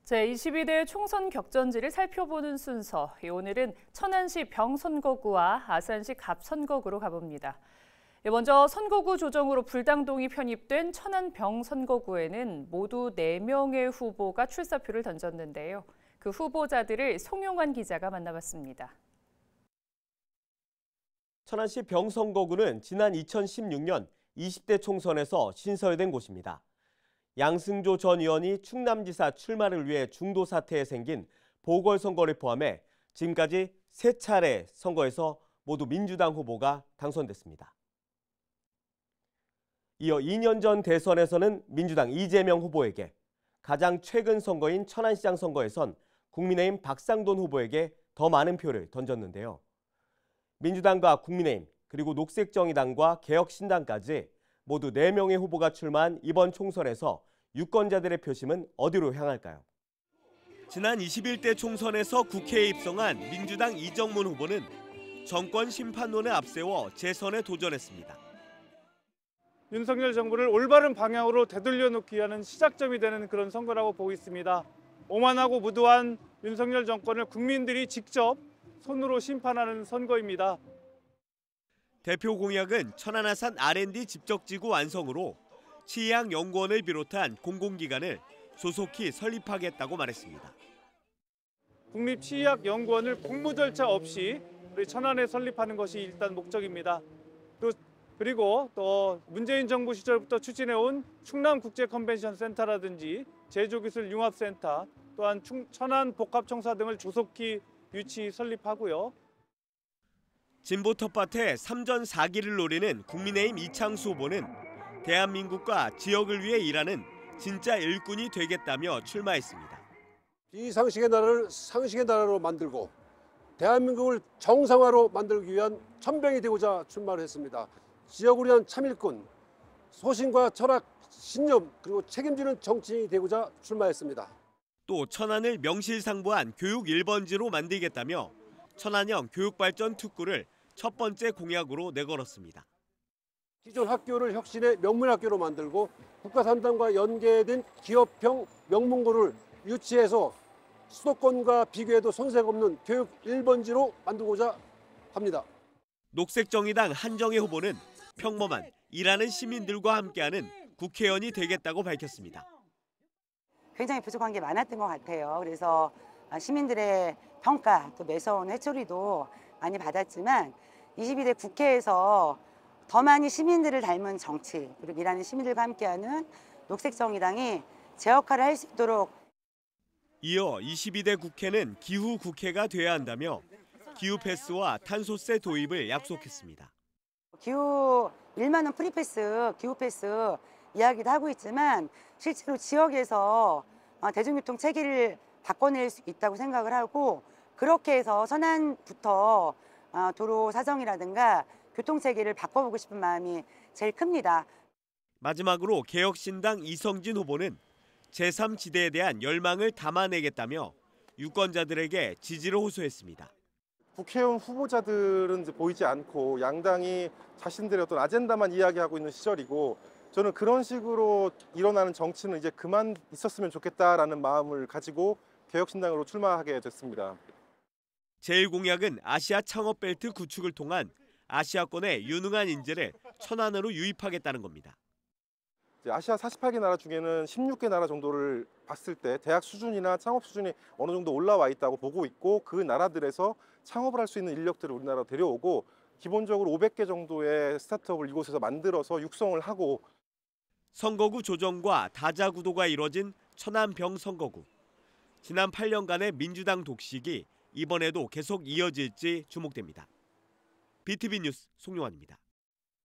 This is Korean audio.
제22대 총선 격전지를 살펴보는 순서. 오늘은 천안시 병선거구와 아산시 갑선거구로 가봅니다. 먼저 선거구 조정으로 불당동이 편입된 천안 병선거구에는 모두 4명의 후보가 출사표를 던졌는데요. 그 후보자들을 송용환 기자가 만나봤습니다. 천안시 병선거구는 지난 2016년 20대 총선에서 신설된 곳입니다. 양승조 전 의원이 충남지사 출마를 위해 중도 사태에 생긴 보궐선거를 포함해 지금까지 3차례 선거에서 모두 민주당 후보가 당선됐습니다. 이어 2년 전 대선에서는 민주당 이재명 후보에게, 가장 최근 선거인 천안시장 선거에선 국민의힘 박상돈 후보에게 더 많은 표를 던졌는데요. 민주당과 국민의힘, 그리고 녹색정의당과 개혁신당까지 모두 4명의 후보가 출마한 이번 총선에서 유권자들의 표심은 어디로 향할까요? 지난 21대 총선에서 국회에 입성한 민주당 이정문 후보는 정권 심판론에 앞세워 재선에 도전했습니다. 윤석열 정부를 올바른 방향으로 되돌려놓기 위한 시작점이 되는 그런 선거라고 보고 있습니다. 오만하고 무도한 윤석열 정권을 국민들이 직접 손으로 심판하는 선거입니다. 대표 공약은 천안아산 R&D 집적지구 완성으로 치의학연구원을 비롯한 공공기관을 조속히 설립하겠다고 말했습니다. 국립치의학연구원을 공모 절차 없이 우리 천안에 설립하는 것이 일단 목적입니다. 그리고 또 문재인 정부 시절부터 추진해온 충남국제컨벤션센터라든지 제조기술융합센터, 또한 천안복합청사 등을 조속히 유치 설립하고요. 진보 텃밭에 3전 4기를 노리는 국민의힘 이창수 후보는 대한민국과 지역을 위해 일하는 진짜 일꾼이 되겠다며 출마했습니다. 비상식의 나라를 상식의 나라로 만들고 대한민국을 정상화로 만들기 위한 천병이 되고자 출마를 했습니다. 지역을 위한 참일꾼, 소신과 철학, 신념, 그리고 책임지는 정치인이 되고자 출마했습니다. 또 천안을 명실상부한 교육 1번지로 만들겠다며 천안형 교육발전 특구를 첫 번째 공약으로 내걸었습니다. 기존 학교를 혁신의 명문학교로 만들고 국가산단과 연계된 기업형 명문고를 유치해서 수도권과 비교해도 손색 없는 교육 1번지로 만들고자 합니다. 녹색정의당 한정혜 후보는 평범한 일하는 시민들과 함께하는 국회의원이 되겠다고 밝혔습니다. 굉장히 부족한 게 많았던 것 같아요. 그래서 시민들의 평가, 또 매서운 회초리도 많이 받았지만 22대 국회에서 더 많이 시민들을 닮은 정치, 그리고 일하는 시민들과 함께하는 녹색정의당이 제 역할을 할 수 있도록. 이어 22대 국회는 기후 국회가 돼야 한다며 기후 패스와 탄소세 도입을 약속했습니다. 기후 1만 원 프리패스, 기후 패스 이야기도 하고 있지만 실제로 지역에서 대중교통 체계를 바꿔낼 수 있다고 생각을 하고, 그렇게 해서 천안부터 도로 사정이라든가 교통체계를 바꿔보고 싶은 마음이 제일 큽니다. 마지막으로 개혁신당 이성진 후보는 제3지대에 대한 열망을 담아내겠다며 유권자들에게 지지를 호소했습니다. 국회의원 후보자들은 이제 보이지 않고 양당이 자신들의 어떤 아젠다만 이야기하고 있는 시절이고, 저는 그런 식으로 일어나는 정치는 이제 그만 있었으면 좋겠다라는 마음을 가지고 개혁신당으로 출마하게 됐습니다. 제1공약은 아시아 창업벨트 구축을 통한 아시아권의 유능한 인재를 천안으로 유입하겠다는 겁니다. 아시아 48개 나라 중에는 16개 나라 정도를 봤을 때 대학 수준이나 창업 수준이 어느 정도 올라와 있다고 보고 있고, 그 나라들에서 창업을 할 수 있는 인력들을 우리나라로 데려오고 기본적으로 500개 정도의 스타트업을 이곳에서 만들어서 육성을 하고. 선거구 조정과 다자구도가 이뤄진 천안병 선거구. 지난 8년간의 민주당 독식이 이번에도 계속 이어질지 주목됩니다. BTV 뉴스 송용환입니다.